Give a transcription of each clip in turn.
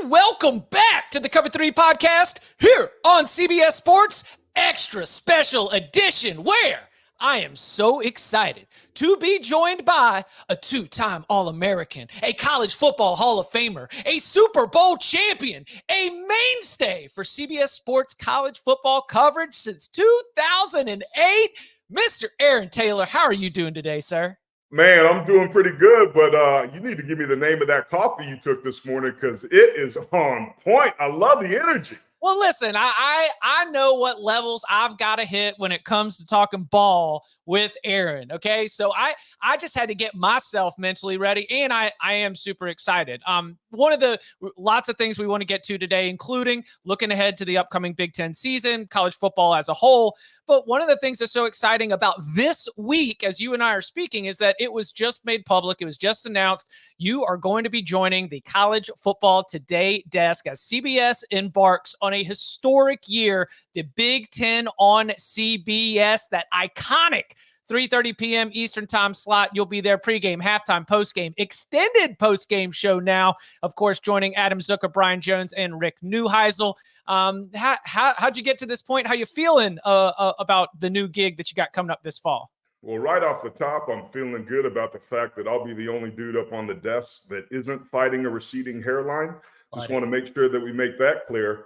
and welcome back to the Cover 3 podcast here on CBS Sports Extra Special Edition, where I am so excited to be joined by a two-time All-American, a college football Hall of Famer, a Super Bowl champion, a mainstay for CBS Sports college football coverage since 2008, Mr. Aaron Taylor. How are you doing today, sir? Man, I'm doing pretty good, but you need to give me the name of that coffee you took this morning because it is on point. I love the energy. Well, listen, I know what levels I've got to hit when it comes to talking ball with Aaron, okay? So I just had to get myself mentally ready, and I am super excited. One of the lots of things we want to get to today, including looking ahead to the upcoming Big Ten season, college football as a whole. But one of the things that's so exciting about this week, as you and I are speaking, is that it was just made public. It was just announced. You are going to be joining the College Football Today desk as CBS embarks on a historic year, the Big Ten on CBS, that iconic 3:30 p.m. Eastern time slot. You'll be there pregame, halftime, postgame, extended postgame show now. Of course, joining Adam Zucker, Brian Jones, and Rick Neuheisel. How'd you get to this point? How you feeling about the new gig that you got coming up this fall? Well, right off the top, I'm feeling good about the fact that I'll be the only dude up on the desk that isn't fighting a receding hairline. Just want to make sure that we make that clear.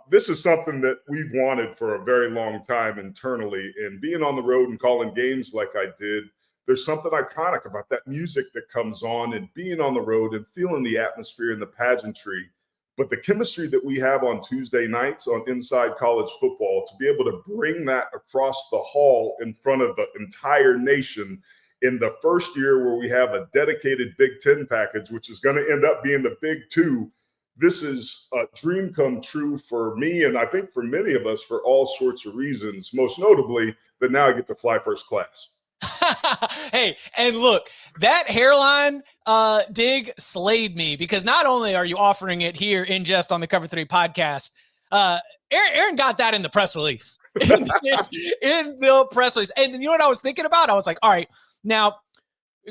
This is something that we've wanted for a very long time internally, and being on the road and calling games like I did, there's something iconic about that music that comes on and being on the road and feeling the atmosphere and the pageantry. But the chemistry that we have on Tuesday nights on Inside College Football, to be able to bring that across the hall in front of the entire nation in the first year where we have a dedicated Big Ten package, which is going to end up being the Big Two. This is a dream come true for me, and I think for many of us for all sorts of reasons, most notably that now I get to fly first class. Hey, and look, that hairline dig slayed me, because not only are you offering it here in just on the Cover 3 podcast, Aaron got that in the press release. in the press release. And you know what I was thinking about? I was like, all right, now –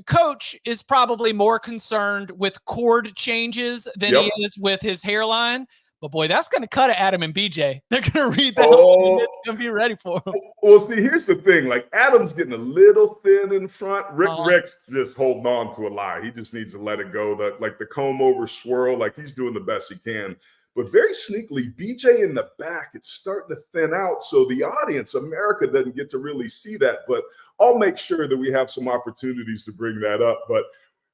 Coach is probably more concerned with chord changes than he is with his hairline. But, boy, that's going to cut at Adam and BJ. They're going to read that and it's going to be ready for him. Well, see, here's the thing. Like, Adam's getting a little thin in front. Rick's just holding on to a lie. He just needs to let it go. The comb-over swirl, like he's doing the best he can. But very sneakily, BJ in the back, it's starting to thin out. So the audience, America, doesn't get to really see that. But I'll make sure that we have some opportunities to bring that up. But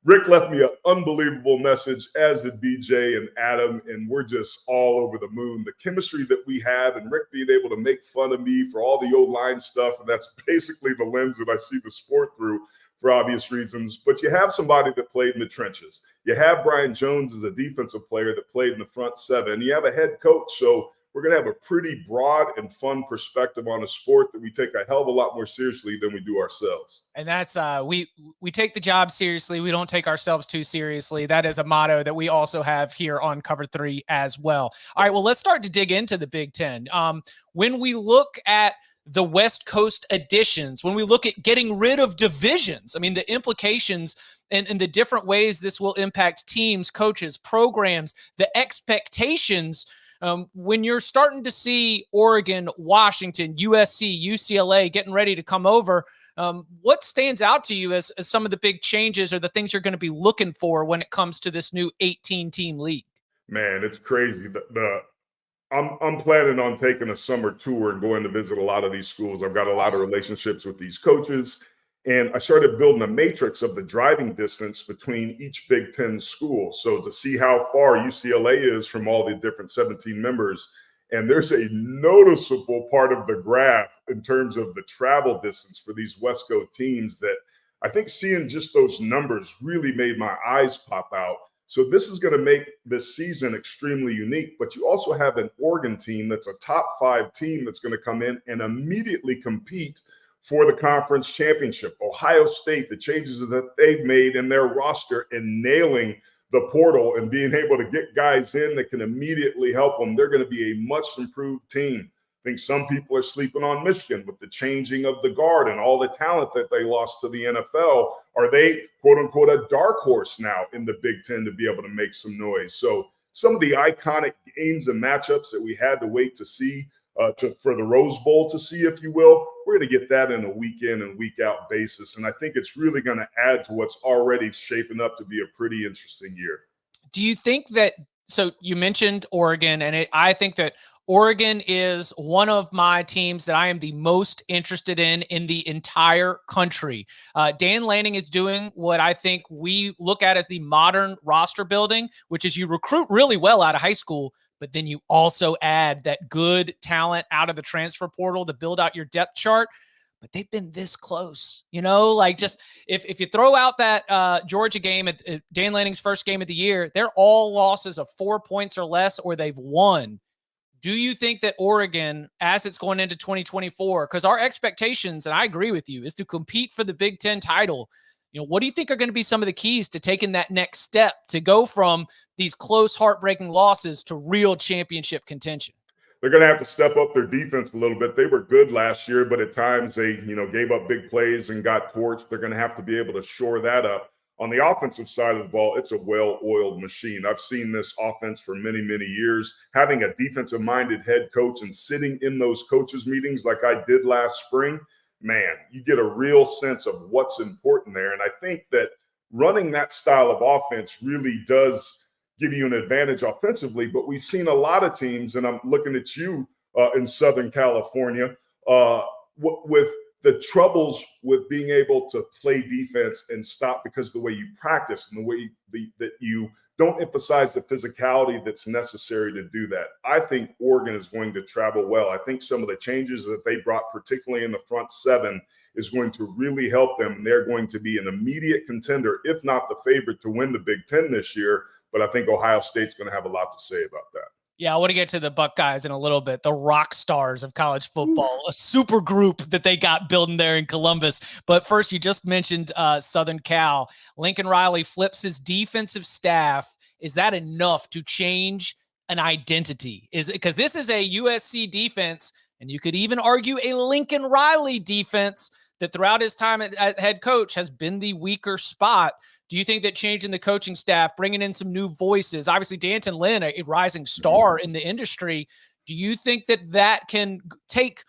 Rick left me an unbelievable message, as did BJ and Adam, and we're just all over the moon. The chemistry that we have, and Rick being able to make fun of me for all the O-line stuff, and that's basically the lens that I see the sport through for obvious reasons. But you have somebody that played in the trenches. You have Brian Jones as a defensive player that played in the front seven. You have a head coach. So we're going to have a pretty broad and fun perspective on a sport that we take a hell of a lot more seriously than we do ourselves. And that's we take the job seriously. We don't take ourselves too seriously. That is a motto that we also have here on Cover 3 as well. All right, well, let's start to dig into the Big Ten. When we look at the West Coast additions, when we look at getting rid of divisions, I mean, the implications and the different ways this will impact teams, coaches, programs, the expectations. When you're starting to see Oregon, Washington, USC, UCLA getting ready to come over, what stands out to you as some of the big changes or the things you're going to be looking for when it comes to this new 18-team league? Man, it's crazy. I'm planning on taking a summer tour and going to visit a lot of these schools. I've got a lot of relationships with these coaches, and I started building a matrix of the driving distance between each Big Ten school. So to see how far UCLA is from all the different 17 members, and there's a noticeable part of the graph in terms of the travel distance for these West Coast teams that I think seeing just those numbers really made my eyes pop out. So this is going to make this season extremely unique, but you also have an Oregon team that's a top 5 team that's going to come in and immediately compete for the conference championship. Ohio State, the changes that they've made in their roster and nailing the portal and being able to get guys in that can immediately help them, they're going to be a much improved team. I think some people are sleeping on Michigan with the changing of the guard and all the talent that they lost to the NFL. Are they, quote unquote, a dark horse now in the Big Ten to be able to make some noise? So some of the iconic games and matchups that we had to wait to see for the Rose Bowl to see, if you will. We're going to get that in a week in and week out basis. And I think it's really going to add to what's already shaping up to be a pretty interesting year. Do you think that, so you mentioned Oregon, and I think that Oregon is one of my teams that I am the most interested in the entire country. Dan Lanning is doing what I think we look at as the modern roster building, which is you recruit really well out of high school, but then you also add that good talent out of the transfer portal to build out your depth chart. But they've been this close, like just if you throw out that Georgia game at Dan Lanning's first game of the year, they're all losses of 4 points or less, or they've won. Do you think that Oregon, as it's going into 2024, because our expectations, and I agree with you, is to compete for the Big Ten title? What do you think are going to be some of the keys to taking that next step to go from these close, heartbreaking losses to real championship contention? They're going to have to step up their defense a little bit. They were good last year, but at times they, gave up big plays and got torched. They're going to have to be able to shore that up. On the offensive side of the ball, it's a well-oiled machine. I've seen this offense for many, many years. Having a defensive-minded head coach and sitting in those coaches' meetings like I did last spring, man, you get a real sense of what's important there. And I think that running that style of offense really does give you an advantage offensively. But we've seen a lot of teams, and I'm looking at you in Southern California, with the troubles with being able to play defense and stop because of the way you practice and the way that you don't emphasize the physicality that's necessary to do that. I think Oregon is going to travel well. I think some of the changes that they brought, particularly in the front seven, is going to really help them. They're going to be an immediate contender, if not the favorite to win the Big Ten this year. But I think Ohio State's going to have a lot to say about that. Yeah, I want to get to the Buckeyes in a little bit, the rock stars of college football, a super group that they got building there in Columbus. But first, you just mentioned Southern Cal. Lincoln Riley flips his defensive staff. Is that enough to change an identity? Is it because this is a USC defense, and you could even argue a Lincoln Riley defense that throughout his time at head coach has been the weaker spot. Do you think that changing the coaching staff, bringing in some new voices, obviously D'Anton Lynn, a rising star in the industry, do you think that that can take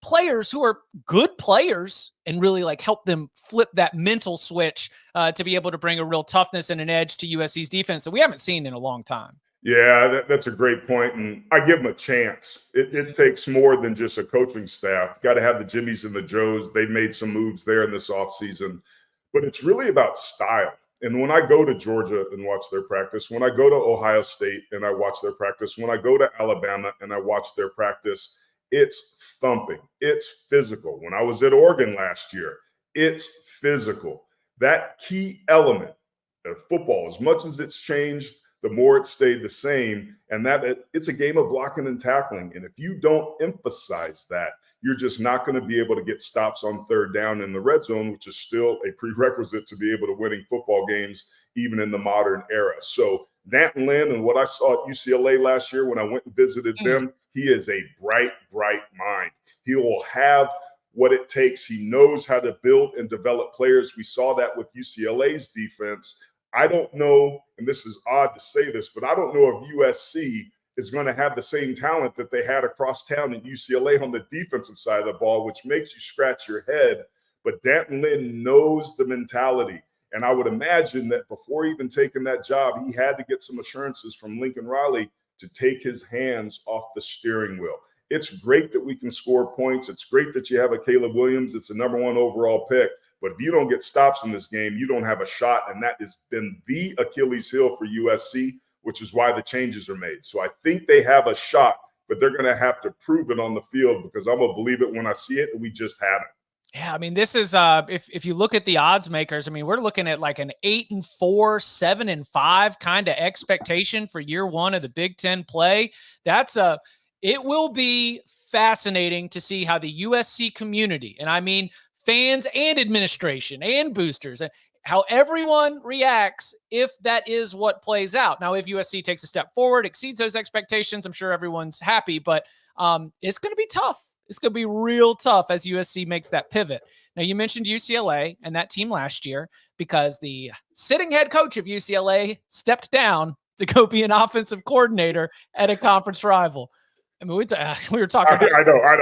players who are good players and really help them flip that mental switch to be able to bring a real toughness and an edge to USC's defense that we haven't seen in a long time? Yeah, that's a great point, and I give them a chance. It takes more than just a coaching staff. Got to have the Jimmies and the Joes. They've made some moves there in this offseason, but it's really about style. And when I go to Georgia and watch their practice, when I go to Ohio State and I watch their practice, when I go to Alabama and I watch their practice, it's thumping. It's physical. When I was at Oregon last year, it's physical. That key element of football, as much as it's changed, the more it stayed the same. And that it's a game of blocking and tackling. And if you don't emphasize that, you're just not going to be able to get stops on third down in the red zone, which is still a prerequisite to be able to winning football games, even in the modern era. So D'Anton Lynn and what I saw at UCLA last year when I went and visited them, he is a bright, bright mind. He will have what it takes. He knows how to build and develop players. We saw that with UCLA's defense. I don't know, and this is odd to say this, but I don't know if USC is going to have the same talent that they had across town at UCLA on the defensive side of the ball, which makes you scratch your head. But D'Anton Lynn knows the mentality. And I would imagine that before even taking that job, he had to get some assurances from Lincoln Riley to take his hands off the steering wheel. It's great that we can score points. It's great that you have a Caleb Williams. It's the #1 overall pick. But if you don't get stops in this game, you don't have a shot. And that has been the Achilles heel for USC, which is why the changes are made. So I think they have a shot, but they're going to have to prove it on the field because I'm going to believe it when I see it, and we just haven't. Yeah, I mean, this is if you look at the odds makers, I mean, we're looking at an 8-4, 7-5 kind of expectation for year one of the Big Ten play. It will be fascinating to see how the USC community, and I mean fans and administration and boosters, how everyone reacts if that is what plays out. Now, if USC takes a step forward, exceeds those expectations, I'm sure everyone's happy, but it's going to be tough. It's going to be real tough as USC makes that pivot. Now, you mentioned UCLA and that team last year because the sitting head coach of UCLA stepped down to go be an offensive coordinator at a conference rival. I mean, we were talking about. I know. I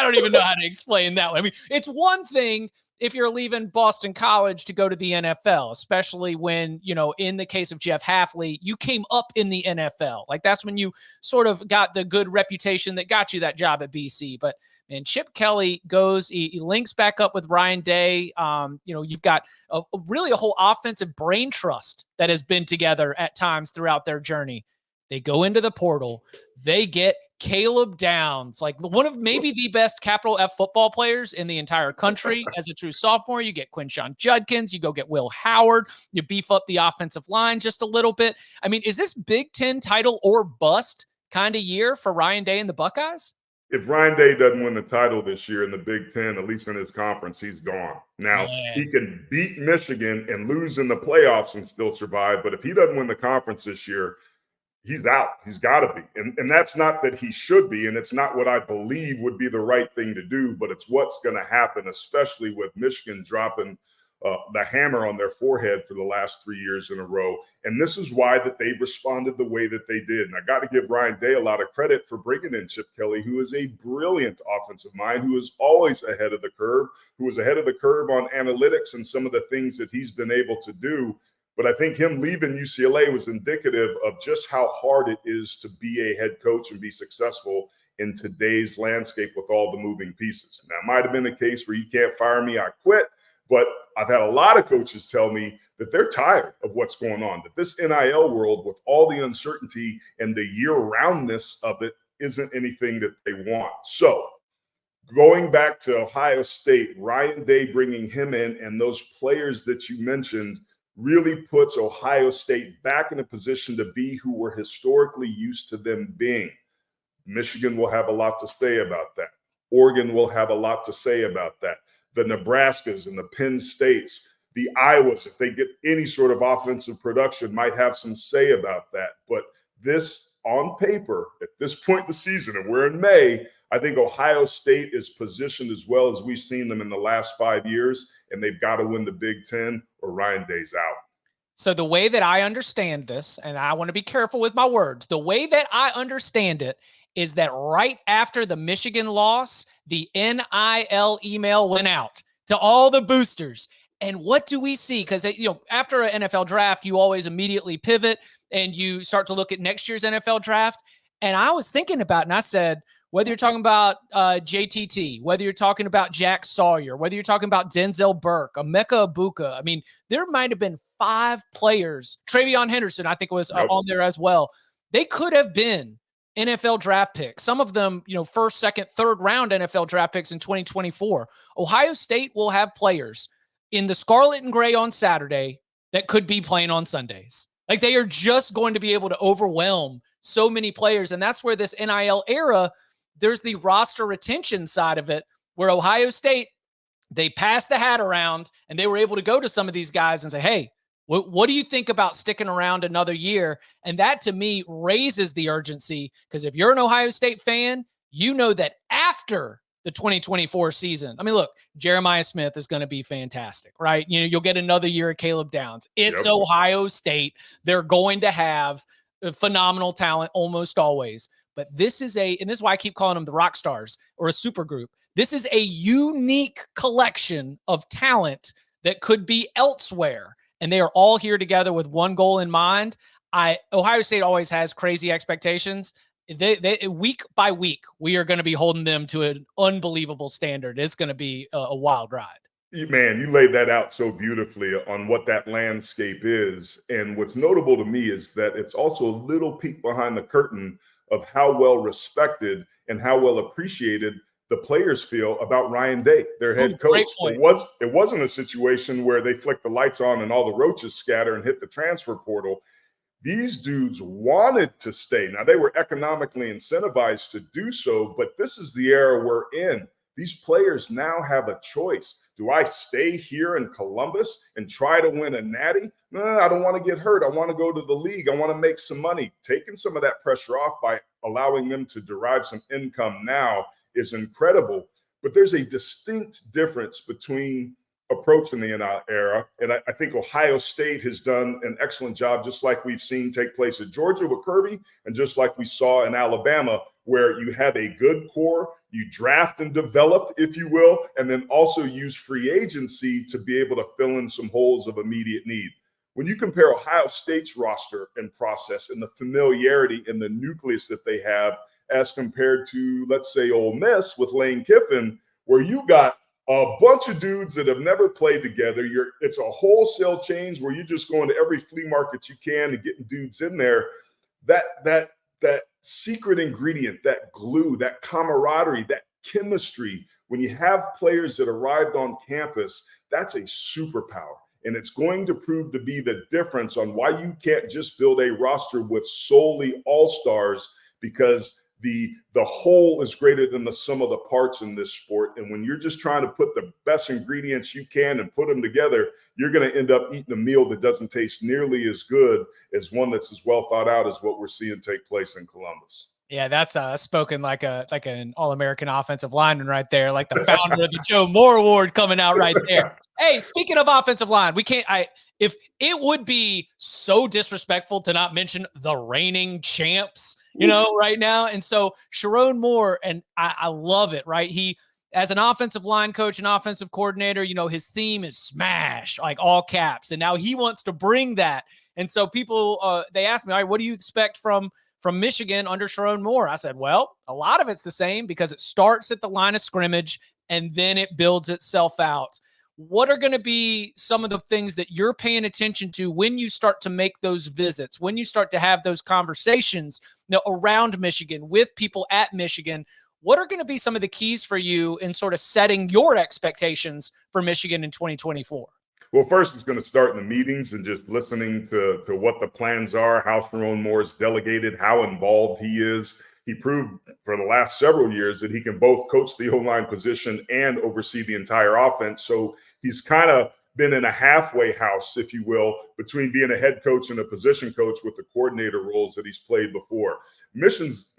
don't even know how to explain that one. I mean, it's one thing if you're leaving Boston College to go to the NFL, especially when, in the case of Jeff Hafley, you came up in the NFL. Like, that's when you sort of got the good reputation that got you that job at BC. But man, Chip Kelly goes, he links back up with Ryan Day. You've got really a whole offensive brain trust that has been together at times throughout their journey. They go into the portal. They get Caleb Downs, like one of maybe the best capital F football players in the entire country. As a true sophomore, you get Quinshon Judkins. You go get Will Howard. You beef up the offensive line just a little bit. I mean, is this Big Ten title or bust kind of year for Ryan Day and the Buckeyes? If Ryan Day doesn't win the title this year in the Big Ten, at least in his conference, he's gone. Now, he can beat Michigan and lose in the playoffs and still survive. But if he doesn't win the conference this year, he's out. He's got to be. And that's not that he should be, and it's not what I believe would be the right thing to do, but it's what's going to happen, especially with Michigan dropping the hammer on their forehead for the last 3 years in a row. And this is why that they've responded the way that they did. And I got to give Ryan Day a lot of credit for bringing in Chip Kelly, who is a brilliant offensive mind, who is always ahead of the curve, who was ahead of the curve on analytics and some of the things that he's been able to do. But I think him leaving UCLA was indicative of just how hard it is to be a head coach and be successful in today's landscape with all the moving pieces. Now, it might have been a case where you can't fire me, I quit. But I've had a lot of coaches tell me that they're tired of what's going on, that this NIL world with all the uncertainty and the year-roundness of it isn't anything that they want. So going back to Ohio State, Ryan Day bringing him in and those players that you mentioned really puts Ohio State back in a position to be who we're historically used to them being. Michigan will have a lot to say about that. Oregon will have a lot to say about that. The Nebraskas and the Penn States, the Iowas, if they get any sort of offensive production, might have some say about that. But this, on paper, at this point in the season, and we're in May, I think Ohio State is positioned as well as we've seen them in the last 5 years, and they've got to win the Big Ten or Ryan Day's out. So the way that I understand this, and I want to be careful with my words, the way that I understand it is that right after the Michigan loss, the NIL email went out to all the boosters. And what do we see? Because, after an NFL draft, you always immediately pivot and you start to look at next year's NFL draft. And I was thinking about it, and I said, whether you're talking about JTT, whether you're talking about Jack Sawyer, whether you're talking about Denzel Burke, Emeka Ibuka, I mean, there might have been 5 players. Travion Henderson, I think, was on there as well. They could have been NFL draft picks. Some of them, first, second, third round NFL draft picks in 2024. Ohio State will have players in the scarlet and gray on Saturday that could be playing on Sundays. Like, they are just going to be able to overwhelm so many players. And that's where this NIL era, there's the roster retention side of it, where Ohio State, they passed the hat around and they were able to go to some of these guys and say, hey, what do you think about sticking around another year? And that, to me, raises the urgency, because if you're an Ohio State fan, you know that after the 2024 season, I mean, look, Jeremiah Smith is going to be fantastic, right? You'll get another year of Caleb Downs. It's Ohio State. They're going to have phenomenal talent almost always. But this is and this is why I keep calling them the rock stars or a super group. This is a unique collection of talent that could be elsewhere. And they are all here together with one goal in mind. Ohio State always has crazy expectations. They week by week, we are going to be holding them to an unbelievable standard. It's going to be a wild ride. Man, you laid that out so beautifully on what that landscape is. And what's notable to me is that it's also a little peek behind the curtain of how well respected and how well appreciated the players feel about Ryan Day, their head coach. It wasn't a situation where they flick the lights on and all the roaches scatter and hit the transfer portal. These dudes wanted to stay. Now, they were economically incentivized to do so, but this is the era we're in. These players now have a choice. Do I stay here in Columbus and try to win a natty? No, I don't want to get hurt. I want to go to the league. I want to make some money. Taking some of that pressure off by allowing them to derive some income now is incredible. But there's a distinct difference between approach in the NIL era. And I think Ohio State has done an excellent job, just like we've seen take place at Georgia with Kirby, and just like we saw in Alabama, where you have a good core, you draft and develop, if you will, and then also use free agency to be able to fill in some holes of immediate need. When you compare Ohio State's roster and process and the familiarity and the nucleus that they have as compared to, let's say, Ole Miss with Lane Kiffin, where you got a bunch of dudes that have never played together. It's a wholesale change where you're just going to every flea market you can and getting dudes in there. That secret ingredient, that glue, that camaraderie, that chemistry, when you have players that arrived on campus, that's a superpower. And it's going to prove to be the difference on why you can't just build a roster with solely all-stars, because the whole is greater than the sum of the parts in this sport. And when you're just trying to put the best ingredients you can and put them together, you're going to end up eating a meal that doesn't taste nearly as good as one that's as well thought out as what we're seeing take place in Columbus. Yeah, that's spoken like an All-American offensive lineman right there, like the founder of the Joe Moore Award coming out right there. Hey, speaking of offensive line, if it would be so disrespectful to not mention the reigning champs, right now. And so Sharon Moore, and I love it, right? He, as an offensive line coach and offensive coordinator, his theme is smash, like all caps. And now he wants to bring that. And so people, they asked me, all right, what do you expect from Michigan under Sharon Moore? I said, well, a lot of it's the same, because it starts at the line of scrimmage and then it builds itself out. What are going to be some of the things that you're paying attention to when you start to make those visits, when you start to have those conversations around Michigan with people at Michigan? What are going to be some of the keys for you in sort of setting your expectations for Michigan in 2024? Well, first, it's going to start in the meetings and just listening to what the plans are, how Sharon Moore is delegated, how involved he is. He proved for the last several years that he can both coach the O-line position and oversee the entire offense. So he's kind of been in a halfway house, if you will, between being a head coach and a position coach with the coordinator roles that he's played before. Michigan's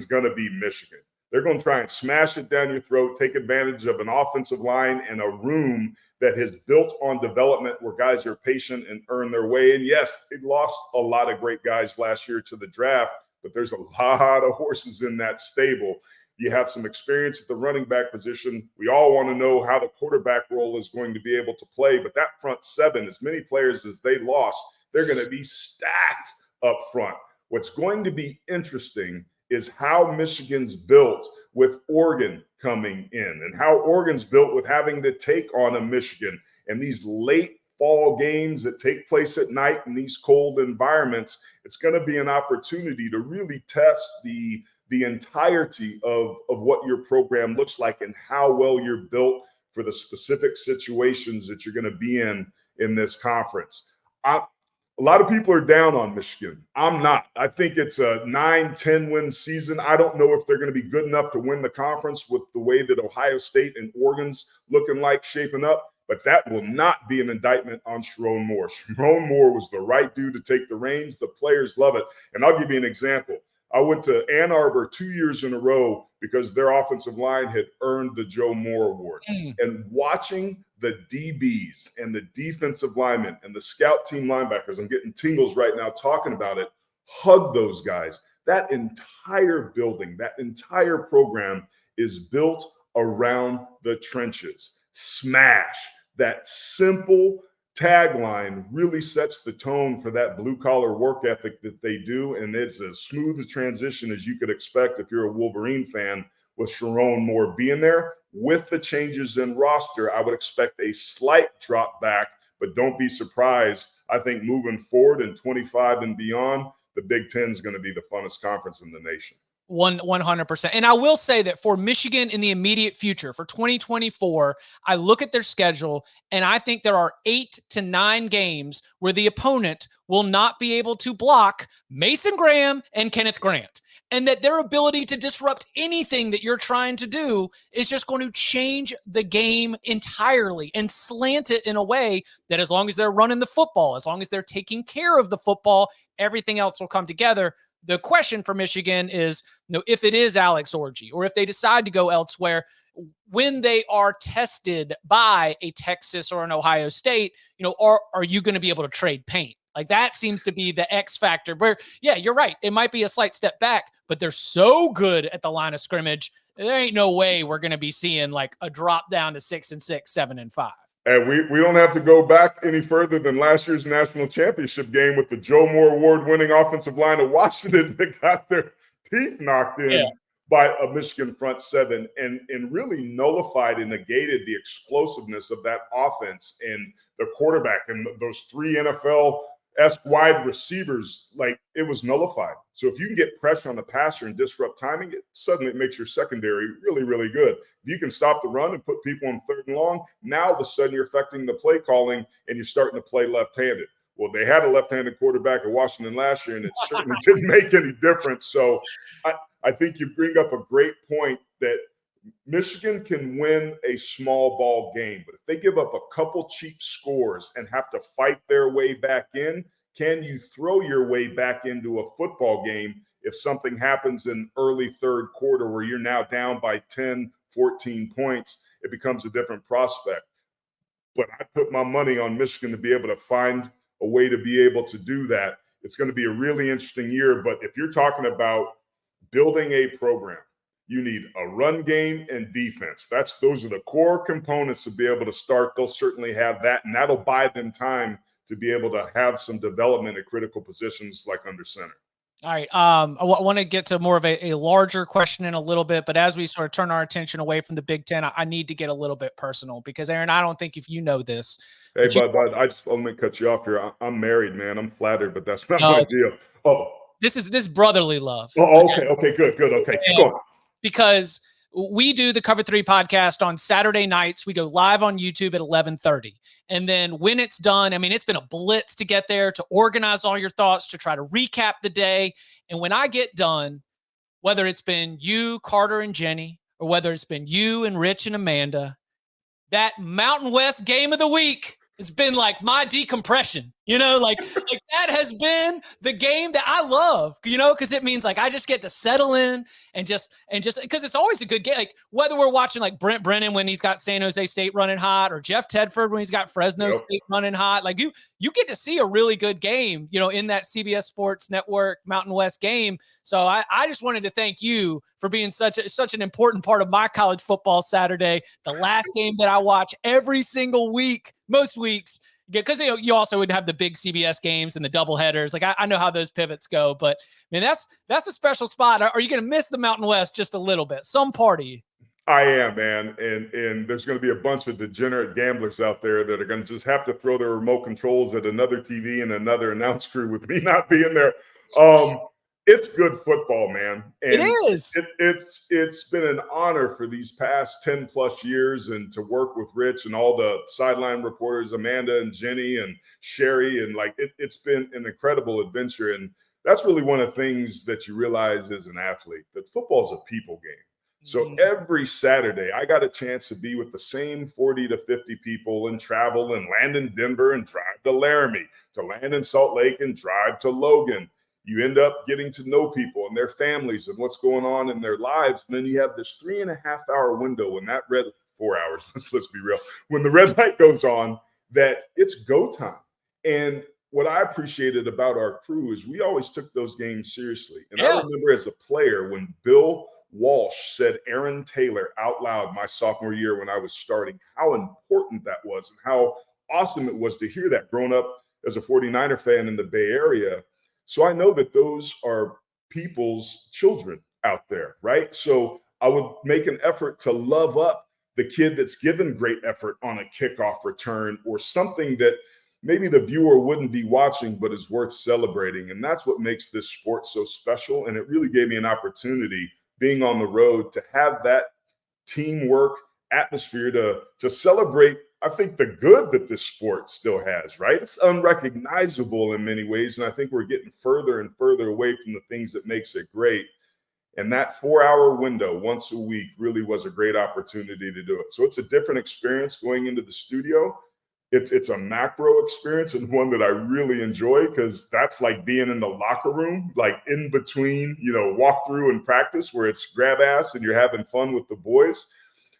going to be Michigan. They're going to try and smash it down your throat, take advantage of an offensive line and a room that has built on development where guys are patient and earn their way. And yes, they lost a lot of great guys last year to the draft, but there's a lot of horses in that stable. You have some experience at the running back position. We all want to know how the quarterback role is going to be able to play, but that front seven, as many players as they lost, they're going to be stacked up front. What's going to be interesting is how Michigan's built with Oregon coming in, and how Oregon's built with having to take on a Michigan, and these late fall games that take place at night in these cold environments. It's going to be an opportunity to really test the entirety of what your program looks like and how well you're built for the specific situations that you're going to be in this conference. A lot of people are down on Michigan. I'm not. I think it's a 9-10 win season. I don't know if they're going to be good enough to win the conference with the way that Ohio State and Oregon's looking like shaping up, but that will not be an indictment on Sharon Moore. Sharon Moore was the right dude to take the reins. The players love it. And I'll give you an example. I went to Ann Arbor 2 years in a row because their offensive line had earned the Joe Moore Award. And watching the DBs and the defensive linemen and the scout team linebackers, I'm getting tingles right now talking about it, hug those guys. That entire building, that entire program is built around the trenches. Smash. That simple tagline really sets the tone for that blue-collar work ethic that they do, and it's as smooth a transition as you could expect if you're a Wolverine fan with Sharon Moore being there. With the changes in roster, I would expect a slight drop back, but don't be surprised. I think moving forward in 25 and beyond, the Big Ten is going to be the funnest conference in the nation. 100%. And I will say that for Michigan in the immediate future, for 2024, I look at their schedule and I think there are 8 to 9 games where the opponent will not be able to block Mason Graham and Kenneth Grant. And that their ability to disrupt anything that you're trying to do is just going to change the game entirely and slant it in a way that as long as they're running the football, as long as they're taking care of the football, everything else will come together. The question for Michigan is, if it is Alex Orji or if they decide to go elsewhere, when they are tested by a Texas or an Ohio State, are you going to be able to trade paint? Like that seems to be the X factor where, yeah, you're right. It might be a slight step back, but they're so good at the line of scrimmage. There ain't no way we're going to be seeing like a drop down to 6-6, 7-5. And we don't have to go back any further than last year's national championship game with the Joe Moore Award-winning offensive line of Washington that got their teeth knocked in by a Michigan front seven and really nullified and negated the explosiveness of that offense and the quarterback and those three NFL-esque wide receivers. Like, it was nullified. So if you can get pressure on the passer and disrupt timing, it makes your secondary really, really good. If you can stop the run and put people on third and long, now all of a sudden you're affecting the play calling and you're starting to play left-handed. Well, they had a left-handed quarterback at Washington last year, and it certainly didn't make any difference. So I think you bring up a great point that Michigan can win a small ball game, but if they give up a couple cheap scores and have to fight their way back in, can you throw your way back into a football game if something happens in early third quarter where you're now down by 10, 14 points? It becomes a different prospect. But I put my money on Michigan to be able to find a way to be able to do that. It's going to be a really interesting year. But if you're talking about building a program, you need a run game and defense. Those are the core components to be able to start. They'll certainly have that, and that'll buy them time to be able to have some development at critical positions like under center. All right. I want to get to more of a larger question in a little bit, but as we sort of turn our attention away from the Big Ten, I need to get a little bit personal because, Aaron, I don't think if you know this. Hey, bud, let me cut you off here. I'm married, man. I'm flattered, but that's not my deal. Oh, this is brotherly love. Oh, okay, good. Okay, keep going. Because we do the Cover 3 podcast on Saturday nights. We go live on YouTube at 11:30. And then when it's done, I mean, it's been a blitz to get there, to organize all your thoughts, to try to recap the day. And when I get done, whether it's been you, Carter, and Jenny, or whether it's been you and Rich and Amanda, that Mountain West game of the week has been like my decompression, like that has been the game that I love, because it means like I just get to settle in and just because it's always a good game. Like whether we're watching like Brent Brennan when he's got San Jose State running hot or Jeff Tedford when he's got Fresno State running hot, like you get to see a really good game, in that CBS Sports Network Mountain West game. So I just wanted to thank you for being such an important part of my college football Saturday, the last game that I watch every single week, most weeks, because you also would have the big CBS games and the double headers. Like I know how those pivots go, but man, that's a special spot. Are you going to miss the Mountain West just a little bit? Some party. I am, man, and there's going to be a bunch of degenerate gamblers out there that are going to just have to throw their remote controls at another TV and another announce crew with me not being there. It's good football, man. And it is. It's been an honor for these past 10 plus years and to work with Rich and all the sideline reporters, Amanda and Jenny and Sherry. And it's been an incredible adventure. And that's really one of the things that you realize as an athlete, that football is a people game. So every Saturday, I got a chance to be with the same 40 to 50 people and travel and land in Denver and drive to Laramie, to land in Salt Lake and drive to Logan. You end up getting to know people and their families and what's going on in their lives. And then you have this 3.5 hour window when that 4 hours, let's be real, when the red light goes on, that it's go time. And what I appreciated about our crew is we always took those games seriously. And I remember as a player when Bill Walsh said Aaron Taylor out loud my sophomore year when I was starting, how important that was and how awesome it was to hear that growing up as a 49er fan in the Bay Area. So I know that those are people's children out there, right? So I would make an effort to love up the kid that's given great effort on a kickoff return or something that maybe the viewer wouldn't be watching but is worth celebrating. And that's what makes this sport so special. And it really gave me an opportunity being on the road to have that teamwork atmosphere to celebrate, I think, the good that this sport still has, right? It's unrecognizable in many ways. And I think we're getting further and further away from the things that makes it great. And that 4 hour window once a week really was a great opportunity to do it. So it's a different experience going into the studio, it's a macro experience and one that I really enjoy, because that's like being in the locker room, like in between, walk through and practice, where it's grab ass and you're having fun with the boys.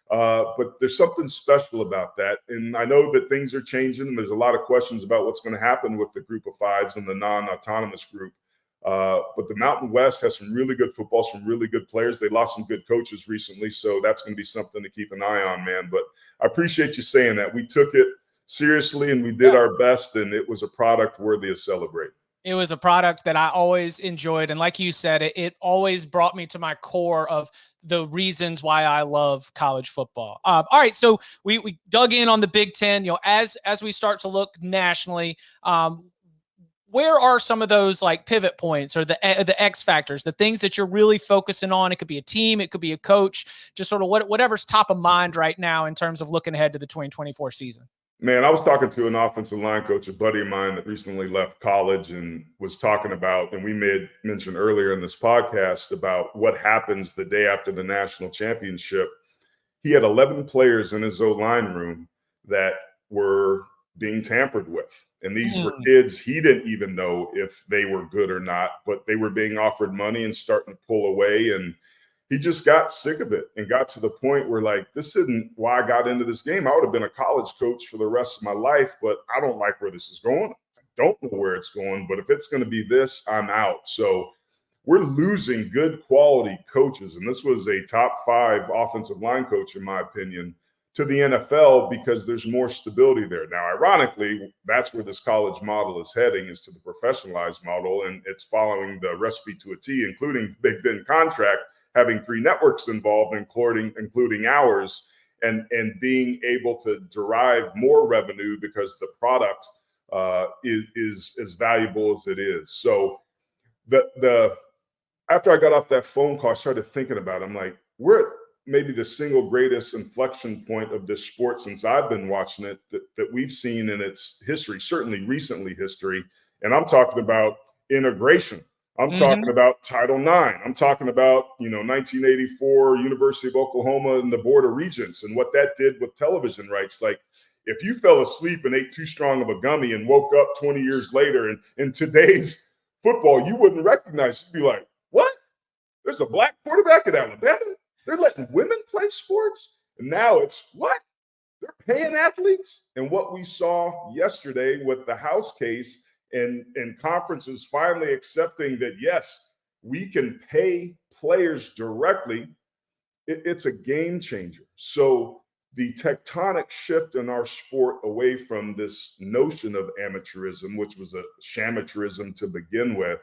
But there's something special about that. And I know that things are changing, and there's a lot of questions about what's going to happen with the group of fives and the non-autonomous group. But the Mountain West has some really good football, some really good players. They lost some good coaches recently, so that's going to be something to keep an eye on, man. But I appreciate you saying that. We took it seriously and we did our best, and it was a product worthy of celebrating. It was a product that I always enjoyed. And like you said, it always brought me to my core of the reasons why I love college football. All right. So we dug in on the Big Ten, as we start to look nationally, where are some of those like pivot points or the X factors, the things that you're really focusing on? It could be a team, it could be a coach, just sort of whatever's top of mind right now in terms of looking ahead to the 2024 season. Man, I was talking to an offensive line coach, a buddy of mine that recently left college, and was talking about, and we made mention earlier in this podcast about what happens the day after the national championship. He had 11 players in his O-line room that were being tampered with. And these were kids he didn't even know if they were good or not, but they were being offered money and starting to pull away. And he just got sick of it and got to the point where, like, this isn't why I got into this game. I would have been a college coach for the rest of my life, but I don't like where this is going. I don't know where it's going, but if it's going to be this, I'm out. So we're losing good quality coaches. And this was a top 5 offensive line coach, in my opinion, to the NFL, because there's more stability there. Now, ironically, that's where this college model is heading, is to the professionalized model. And it's following the recipe to a T, including Big Ben contract, having 3 networks involved, including ours, and being able to derive more revenue because the product is as valuable as it is. So after I got off that phone call, I started thinking about it. I'm like, we're at maybe the single greatest inflection point of this sport since I've been watching it that we've seen in its history, certainly recently history. And I'm talking about integration. I'm talking about Title IX. I'm talking about, 1984 University of Oklahoma and the Board of Regents and what that did with television rights. Like, if you fell asleep and ate too strong of a gummy and woke up 20 years later and in today's football, you wouldn't recognize. You'd be like, what? There's a black quarterback at Alabama? They're letting women play sports? And now it's what? They're paying athletes? And what we saw yesterday with the House case and conferences finally accepting that, yes, we can pay players directly, it's a game changer. So the tectonic shift in our sport away from this notion of amateurism, which was a shamateurism to begin with,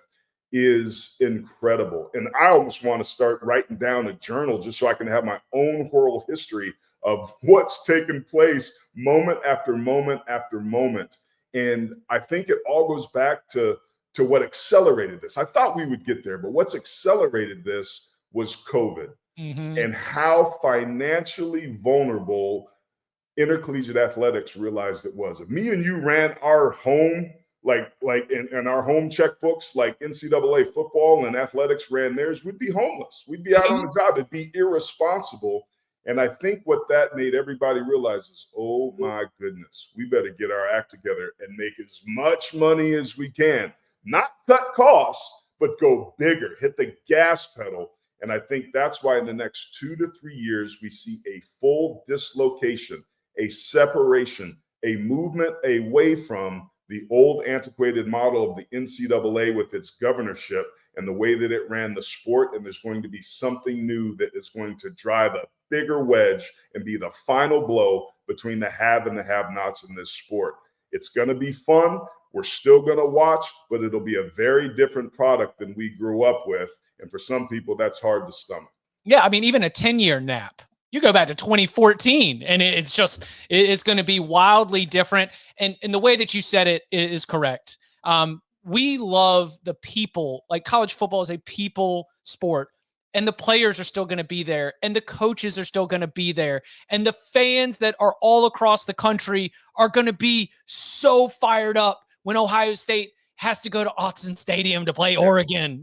is incredible. And I almost want to start writing down a journal just so I can have my own oral history of what's taken place moment after moment after moment. And I think it all goes back to what accelerated this. I thought we would get there, but what's accelerated this was COVID and how financially vulnerable intercollegiate athletics realized it was. If me and you ran our home, like in our home checkbooks, like NCAA football and athletics ran theirs, we'd be homeless. We'd be out on the job. It'd be irresponsible. And I think what that made everybody realize is, oh my goodness, we better get our act together and make as much money as we can. Not cut costs, but go bigger, hit the gas pedal. And I think that's why in the next 2 to 3 years, we see a full dislocation, a separation, a movement away from the old antiquated model of the NCAA with its governorship and the way that it ran the sport. And there's going to be something new that is going to drive a bigger wedge and be the final blow between the have and the have-nots in this sport. It's going to be fun. We're still going to watch, but it'll be a very different product than we grew up with. And for some people, that's hard to stomach. Yeah, I mean, even a 10-year nap. You go back to 2014 and it's going to be wildly different. And the way that you said it is correct. We love the people. Like, college football is a people sport, and the players are still going to be there, and the coaches are still going to be there, and the fans that are all across the country are going to be so fired up when Ohio State has to go to Autzen Stadium to play Oregon.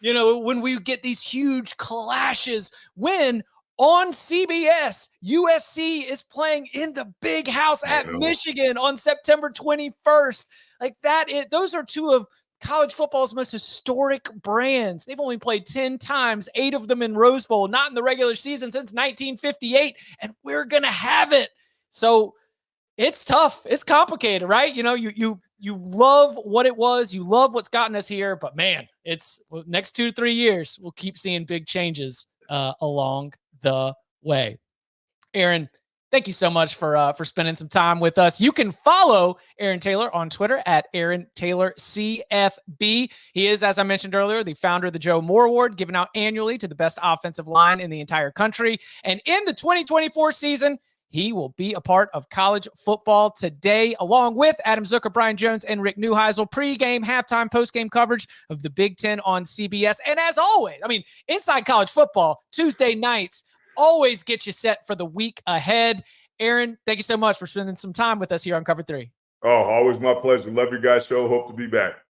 When we get these huge clashes, when on CBS. USC is playing in the big house at Michigan on September 21st. Like those are two of college football's most historic brands. They've only played 10 times, 8 of them in Rose Bowl, not in the regular season since 1958, and we're going to have it. So it's tough. It's complicated, right? You know, you love what it was. You love what's gotten us here, but man, it's next 2 to 3 years, we'll keep seeing big changes along the way. Aaron, thank you so much for spending some time with us. You can follow Aaron Taylor on Twitter at Aaron Taylor CFB. He is, as I mentioned earlier, the founder of the Joe Moore Award, given out annually to the best offensive line in the entire country. And in the 2024 season, he will be a part of College Football Today, along with Adam Zucker, Brian Jones, and Rick Neuheisel. Pre-game, halftime, post-game coverage of the Big Ten on CBS. And as always, I mean, Inside College Football, Tuesday nights, always get you set for the week ahead. Aaron, thank you so much for spending some time with us here on Cover 3. Oh, always my pleasure. Love your guys' show. Hope to be back.